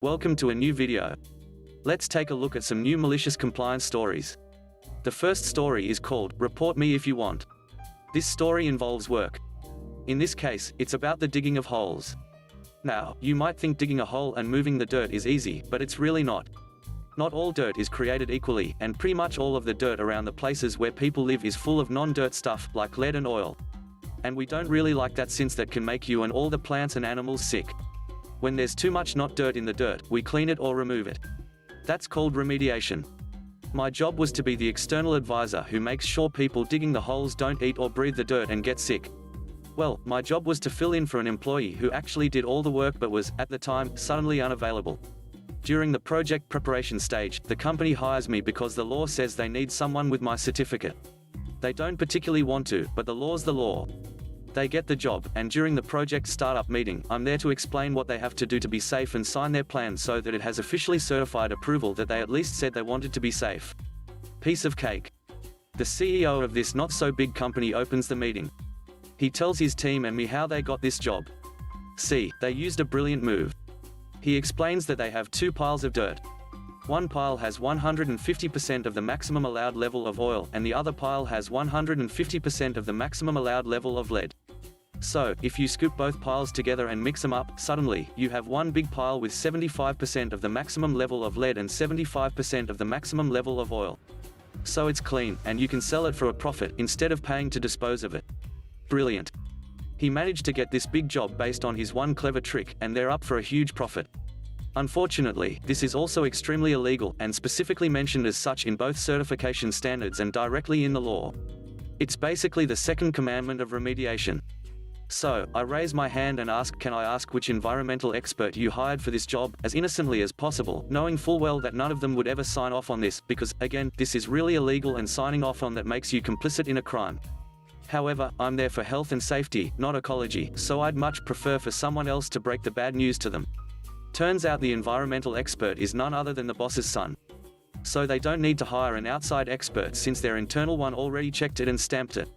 Welcome to a new video. Let's take a look at some new malicious compliance stories. The first story is called, Report Me If You Want. This story involves work. In this case, it's about the digging of holes. Now, you might think digging a hole and moving the dirt is easy, but it's really not. Not all dirt is created equally, and pretty much all of the dirt around the places where people live is full of non-dirt stuff, like lead and oil. And we don't really like that, since that can make you and all the plants and animals sick. When there's too much not dirt in the dirt, we clean it or remove it. That's called remediation. My job was to be the external advisor who makes sure people digging the holes don't eat or breathe the dirt and get sick. Well, my job was to fill in for an employee who actually did all the work but was, at the time, suddenly unavailable. During the project preparation stage, the company hires me because the law says they need someone with my certificate. They don't particularly want to, but the law's the law. They get the job, and during the project startup meeting, I'm there to explain what they have to do to be safe and sign their plan so that it has officially certified approval that they at least said they wanted to be safe. Piece of cake. The CEO of this not-so-big company opens the meeting. He tells his team and me how they got this job. See, they used a brilliant move. He explains that they have two piles of dirt. One pile has 150% of the maximum allowed level of oil, and the other pile has 150% of the maximum allowed level of lead. So, if you scoop both piles together and mix them up, suddenly, you have one big pile with 75% of the maximum level of lead and 75% of the maximum level of oil. So it's clean, and you can sell it for a profit, instead of paying to dispose of it. Brilliant. He managed to get this big job based on his one clever trick, and they're up for a huge profit. Unfortunately, this is also extremely illegal, and specifically mentioned as such in both certification standards and directly in the law. It's basically the second commandment of remediation. So, I raise my hand and ask, can I ask which environmental expert you hired for this job, as innocently as possible, knowing full well that none of them would ever sign off on this, because, again, this is really illegal, and signing off on that makes you complicit in a crime. However, I'm there for health and safety, not ecology, so I'd much prefer for someone else to break the bad news to them. Turns out the environmental expert is none other than the boss's son. So they don't need to hire an outside expert, since their internal one already checked it and stamped it.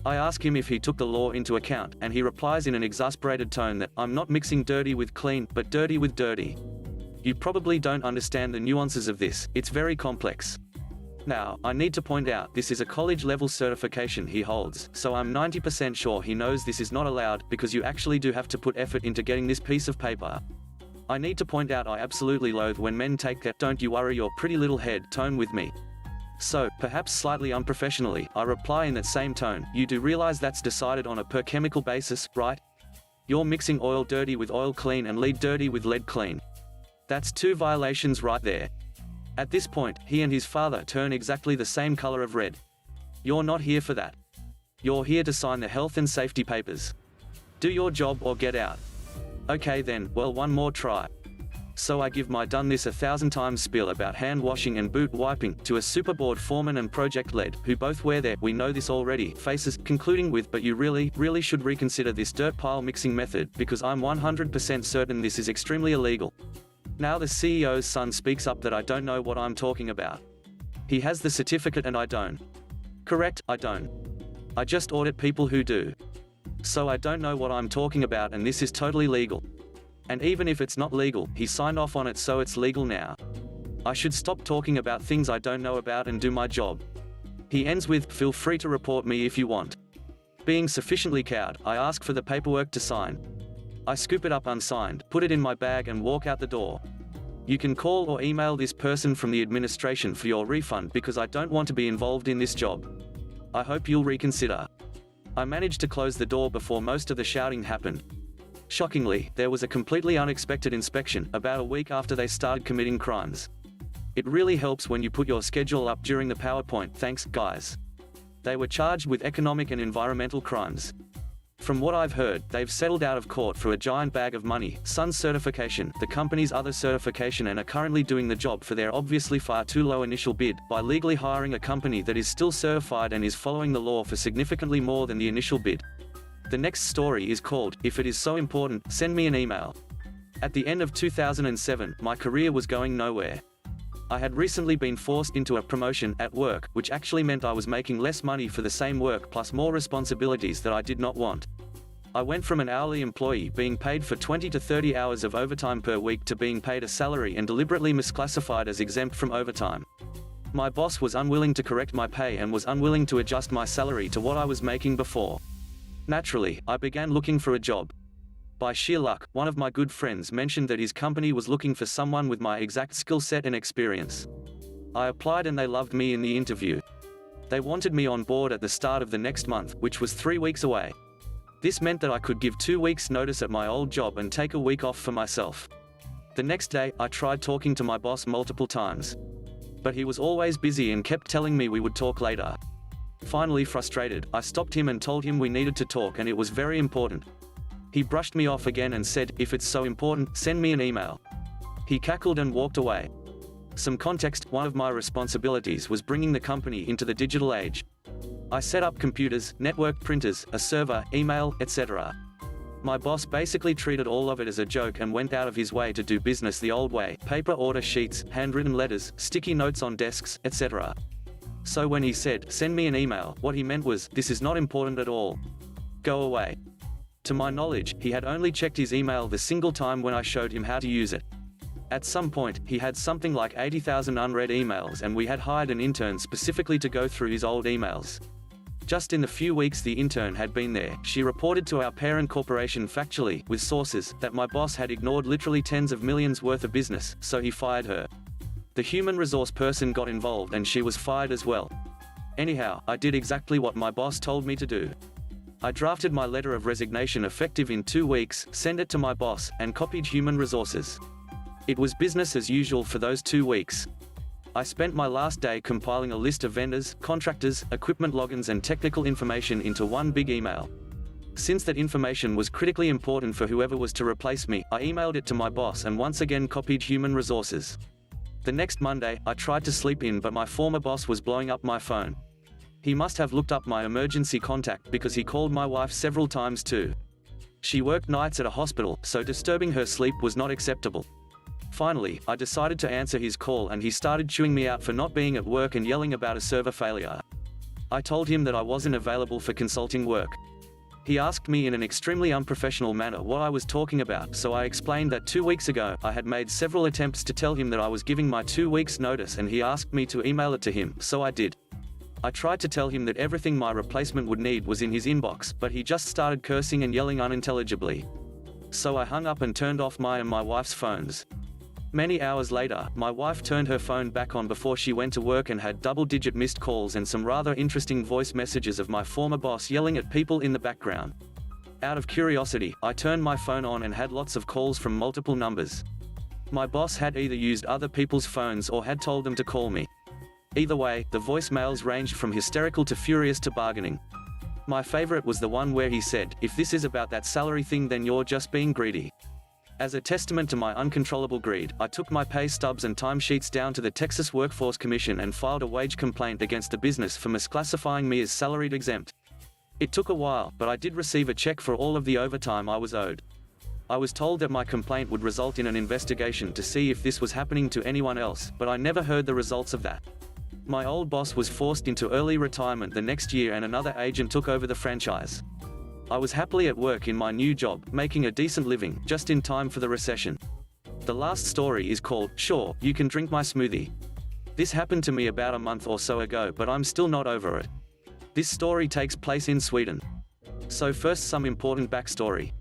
I ask him if he took the law into account, and he replies in an exasperated tone that, I'm not mixing dirty with clean, but dirty with dirty. You probably don't understand the nuances of this, it's very complex. Now, I need to point out, this is a college-level certification he holds, so I'm 90% sure he knows this is not allowed, because you actually do have to put effort into getting this piece of paper. I need to point out I absolutely loathe when men take that "don't you worry your pretty little head" tone with me. So, perhaps slightly unprofessionally, I reply in that same tone, you do realize that's decided on a per chemical basis, right? You're mixing oil dirty with oil clean and lead dirty with lead clean. That's two violations right there. At this point, he and his father turn exactly the same color of red. You're not here for that. You're here to sign the health and safety papers. Do your job or get out. Okay then, well, one more try. So I give my done this 1,000 times spiel about hand washing and boot wiping to a superboard foreman and project lead, who both wear their "we know this already" faces, concluding with, but you really should reconsider this dirt pile mixing method, because I'm 100% certain this is extremely illegal. Now the CEO's son speaks up that I don't know what I'm talking about. He has the certificate and I don't. Correct, I don't. I just audit people who do. So I don't know what I'm talking about, and this is totally legal. And even if it's not legal, he signed off on it, so it's legal now. I should stop talking about things I don't know about and do my job. He ends with, feel free to report me if you want. Being sufficiently cowed, I ask for the paperwork to sign. I scoop it up unsigned, put it in my bag and walk out the door. You can call or email this person from the administration for your refund, because I don't want to be involved in this job. I hope you'll reconsider. I managed to close the door before most of the shouting happened. Shockingly, there was a completely unexpected inspection, about a week after they started committing crimes. It really helps when you put your schedule up during the PowerPoint, thanks, guys. They were charged with economic and environmental crimes. From what I've heard, they've settled out of court for a giant bag of money, Sun's certification, the company's other certification, and are currently doing the job for their obviously far too low initial bid, by legally hiring a company that is still certified and is following the law for significantly more than the initial bid. The next story is called, If It Is So Important, Send Me an Email. At the end of 2007, my career was going nowhere. I had recently been forced into a promotion at work, which actually meant I was making less money for the same work plus more responsibilities that I did not want. I went from an hourly employee being paid for 20 to 30 hours of overtime per week to being paid a salary and deliberately misclassified as exempt from overtime. My boss was unwilling to correct my pay and was unwilling to adjust my salary to what I was making before. Naturally, I began looking for a job. By sheer luck, one of my good friends mentioned that his company was looking for someone with my exact skill set and experience. I applied and they loved me in the interview. They wanted me on board at the start of the next month, which was 3 weeks away. This meant that I could give 2 weeks' notice at my old job and take a week off for myself. The next day, I tried talking to my boss multiple times. But he was always busy and kept telling me we would talk later. Finally frustrated, I stopped him and told him we needed to talk and it was very important. He brushed me off again and said, "If it's so important, send me an email." He cackled and walked away. Some context: one of my responsibilities was bringing the company into the digital age. I set up computers, network printers, a server, email, etc. My boss basically treated all of it as a joke and went out of his way to do business the old way: paper order sheets, handwritten letters, sticky notes on desks, etc. So when he said, "Send me an email," what he meant was, "This is not important at all. Go away." To my knowledge, he had only checked his email the single time when I showed him how to use it. At some point, he had something like 80,000 unread emails and we had hired an intern specifically to go through his old emails. Just in the few weeks the intern had been there, she reported to our parent corporation factually, with sources, that my boss had ignored literally tens of millions worth of business, so he fired her. The human resource person got involved and she was fired as well. Anyhow, I did exactly what my boss told me to do. I drafted my letter of resignation effective in 2 weeks, sent it to my boss, and copied human resources. It was business as usual for those 2 weeks. I spent my last day compiling a list of vendors, contractors, equipment logins and technical information into one big email. Since that information was critically important for whoever was to replace me, I emailed it to my boss and once again copied human resources. The next Monday, I tried to sleep in but my former boss was blowing up my phone. He must have looked up my emergency contact because he called my wife several times too. She worked nights at a hospital, so disturbing her sleep was not acceptable. Finally, I decided to answer his call and he started chewing me out for not being at work and yelling about a server failure. I told him that I wasn't available for consulting work. He asked me in an extremely unprofessional manner what I was talking about, so I explained that 2 weeks ago, I had made several attempts to tell him that I was giving my 2 weeks notice and he asked me to email it to him, so I did. I tried to tell him that everything my replacement would need was in his inbox, but he just started cursing and yelling unintelligibly. So I hung up and turned off my and my wife's phones. Many hours later, my wife turned her phone back on before she went to work and had double-digit missed calls and some rather interesting voice messages of my former boss yelling at people in the background. Out of curiosity, I turned my phone on and had lots of calls from multiple numbers. My boss had either used other people's phones or had told them to call me. Either way, the voicemails ranged from hysterical to furious to bargaining. My favorite was the one where he said, "If this is about that salary thing then you're just being greedy." As a testament to my uncontrollable greed, I took my pay stubs and timesheets down to the Texas Workforce Commission and filed a wage complaint against the business for misclassifying me as salaried exempt. It took a while, but I did receive a check for all of the overtime I was owed. I was told that my complaint would result in an investigation to see if this was happening to anyone else, but I never heard the results of that. My old boss was forced into early retirement the next year and another agent took over the franchise. I was happily at work in my new job, making a decent living, just in time for the recession. The last story is called, "Sure, You Can Drink My Smoothie." This happened to me about a month or so ago, but I'm still not over it. This story takes place in Sweden. So first, some important backstory.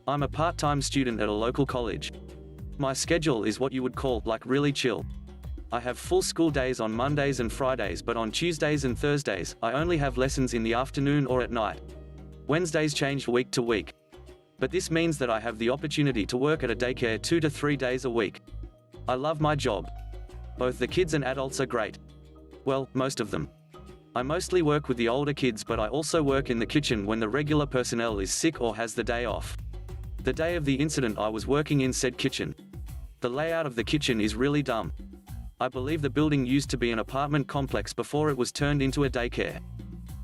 I'm a part-time student at a local college. My schedule is what you would call, like, really chill. I have full school days on Mondays and Fridays, but on Tuesdays and Thursdays, I only have lessons in the afternoon or at night. Wednesdays change week to week. But this means that I have the opportunity to work at a daycare 2 to 3 days a week. I love my job. Both the kids and adults are great. Well, most of them. I mostly work with the older kids, but I also work in the kitchen when the regular personnel is sick or has the day off. The day of the incident I was working in said kitchen. The layout of the kitchen is really dumb. I believe the building used to be an apartment complex before it was turned into a daycare.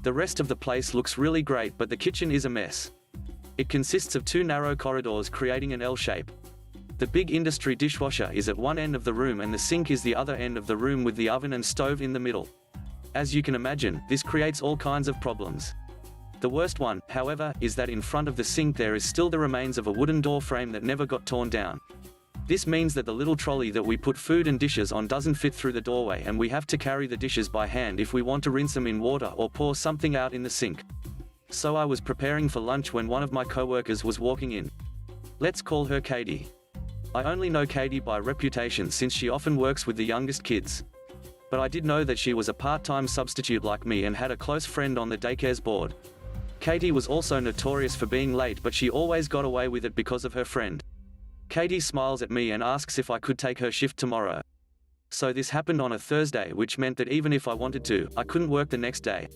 The rest of the place looks really great, but the kitchen is a mess. It consists of 2 narrow corridors creating an L shape. The big industry dishwasher is at one end of the room and the sink is the other end of the room with the oven and stove in the middle. As you can imagine, this creates all kinds of problems. The worst one, however, is that in front of the sink there is still the remains of a wooden door frame that never got torn down. This means that the little trolley that we put food and dishes on doesn't fit through the doorway, and we have to carry the dishes by hand if we want to rinse them in water or pour something out in the sink. So I was preparing for lunch when one of my co-workers was walking in. Let's call her Katie. I only know Katie by reputation since she often works with the youngest kids. But I did know that she was a part-time substitute like me and had a close friend on the daycare's board. Katie was also notorious for being late, but she always got away with it because of her friend. Katie smiles at me and asks if I could take her shift tomorrow. So this happened on a Thursday, which meant that even if I wanted to, I couldn't work the next day.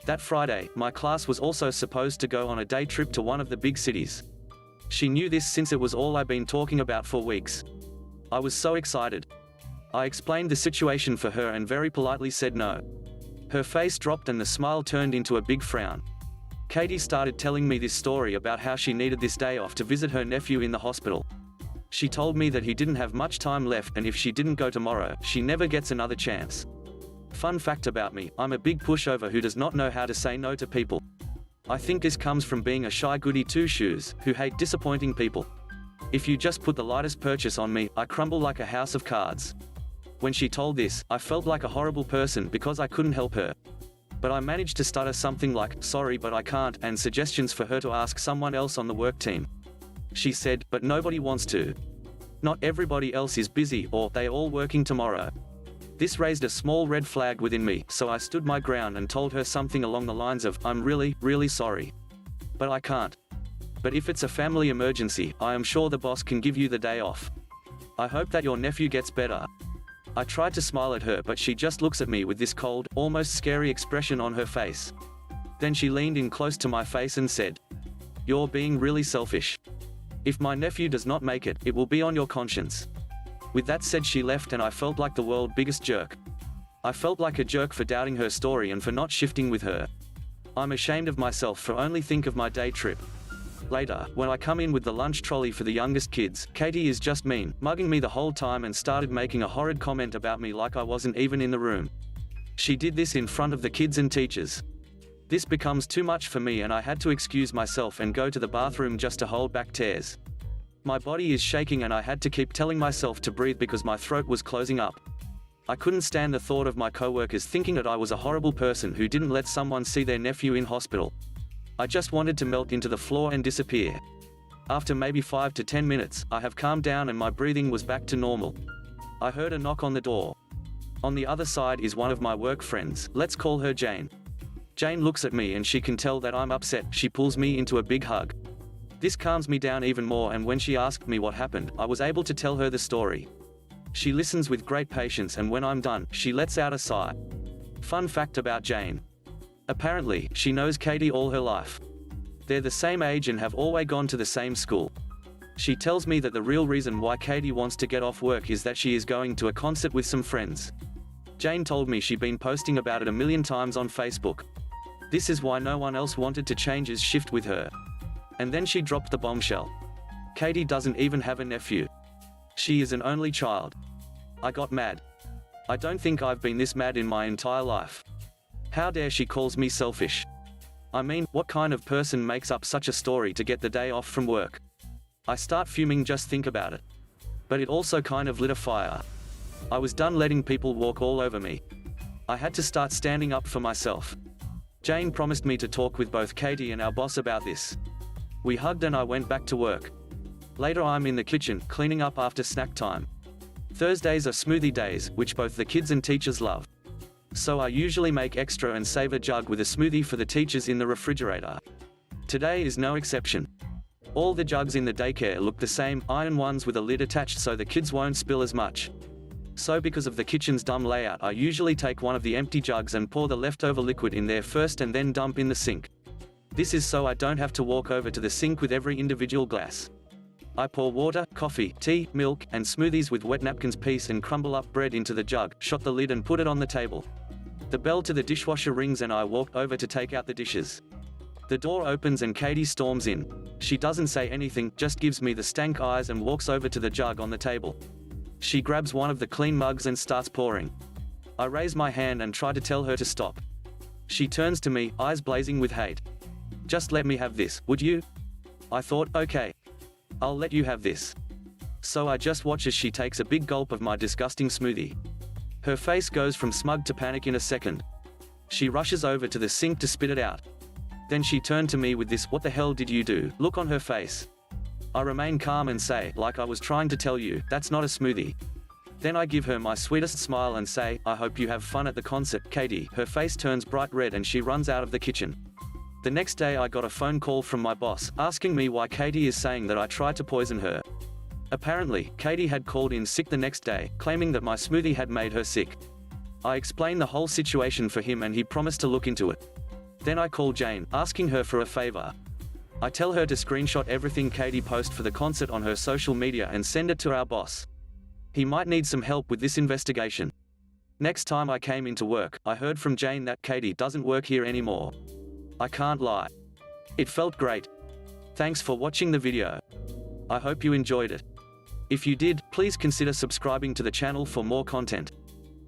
That Friday, my class was also supposed to go on a day trip to one of the big cities. She knew this since it was all I'd been talking about for weeks. I was so excited. I explained the situation for her and very politely said no. Her face dropped and the smile turned into a big frown. Katie started telling me this story about how she needed this day off to visit her nephew in the hospital. She told me that he didn't have much time left, and if she didn't go tomorrow, she never gets another chance. Fun fact about me, I'm a big pushover who does not know how to say no to people. I think this comes from being a shy goody two-shoes, who hate disappointing people. If you just put the lightest purchase on me, I crumble like a house of cards. When she told this, I felt like a horrible person because I couldn't help her. But I managed to stutter something like, "Sorry, but I can't," and suggestions for her to ask someone else on the work team. She said, "But nobody wants to. Not everybody else is busy, or they're all working tomorrow." This raised a small red flag within me, so I stood my ground and told her something along the lines of, "I'm really, really sorry. But I can't. But if it's a family emergency, I am sure the boss can give you the day off. I hope that your nephew gets better." I tried to smile at her, but she just looks at me with this cold, almost scary expression on her face. Then she leaned in close to my face and said, "You're being really selfish. If my nephew does not make it, it will be on your conscience." With that said, she left and I felt like the world's biggest jerk. I felt like a jerk for doubting her story and for not shifting with her. I'm ashamed of myself for only think of my day trip. Later, when I come in with the lunch trolley for the youngest kids, Katie is just mean, mugging me the whole time and started making a horrid comment about me like I wasn't even in the room. She did this in front of the kids and teachers. This becomes too much for me and I had to excuse myself and go to the bathroom just to hold back tears. My body is shaking and I had to keep telling myself to breathe because my throat was closing up. I couldn't stand the thought of my co-workers thinking that I was a horrible person who didn't let someone see their nephew in hospital. I just wanted to melt into the floor and disappear. After maybe 5 to 10 minutes, I have calmed down and my breathing was back to normal. I heard a knock on the door. On the other side is one of my work friends, let's call her Jane. Jane looks at me and she can tell that I'm upset. She pulls me into a big hug. This calms me down even more, and when she asked me what happened, I was able to tell her the story. She listens with great patience, and when I'm done, she lets out a sigh. Fun fact about Jane. Apparently, she knows Katie all her life. They're the same age and have always gone to the same school. She tells me that the real reason why Katie wants to get off work is that she is going to a concert with some friends. Jane told me she'd been posting about it a million times on Facebook. This is why no one else wanted to change his shift with her. And then she dropped the bombshell. Katie doesn't even have a nephew. She is an only child. I got mad. I don't think I've been this mad in my entire life. How dare she calls me selfish? I mean, what kind of person makes up such a story to get the day off from work? I start fuming just think about it. But it also kind of lit a fire. I was done letting people walk all over me. I had to start standing up for myself. Jane promised me to talk with both Katie and our boss about this. We hugged and I went back to work. Later I'm in the kitchen, cleaning up after snack time. Thursdays are smoothie days, which both the kids and teachers love. So I usually make extra and save a jug with a smoothie for the teachers in the refrigerator. Today is no exception. All the jugs in the daycare look the same, iron ones with a lid attached so the kids won't spill as much. So because of the kitchen's dumb layout, I usually take one of the empty jugs and pour the leftover liquid in there first and then dump in the sink. This is so I don't have to walk over to the sink with every individual glass. I pour water, coffee, tea, milk, and smoothies with wet napkins piece and crumble up bread into the jug, shut the lid and put it on the table. The bell to the dishwasher rings and I walk over to take out the dishes. The door opens and Katie storms in. She doesn't say anything, just gives me the stank eyes and walks over to the jug on the table. She grabs one of the clean mugs and starts pouring. I raise my hand and try to tell her to stop. She turns to me, eyes blazing with hate. Just let me have this, would you? I thought, okay. I'll let you have this. So I just watch as she takes a big gulp of my disgusting smoothie. Her face goes from smug to panic in a second. She rushes over to the sink to spit it out. Then she turned to me with this "what the hell did you do" look on her face. I remain calm and say, like I was trying to tell you, that's not a smoothie. Then I give her my sweetest smile and say, I hope you have fun at the concert, Katie. Her face turns bright red and she runs out of the kitchen. The next day I got a phone call from my boss, asking me why Katie is saying that I tried to poison her. Apparently, Katie had called in sick the next day, claiming that my smoothie had made her sick. I explained the whole situation for him and he promised to look into it. Then I call Jane, asking her for a favor. I tell her to screenshot everything Katie posts for the concert on her social media and send it to our boss. He might need some help with this investigation. Next time I came into work, I heard from Jane that Katie doesn't work here anymore. I can't lie. It felt great. Thanks for watching the video. I hope you enjoyed it. If you did, please consider subscribing to the channel for more content.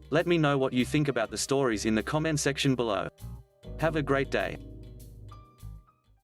Let me know what you think about the stories in the comment section below. Have a great day.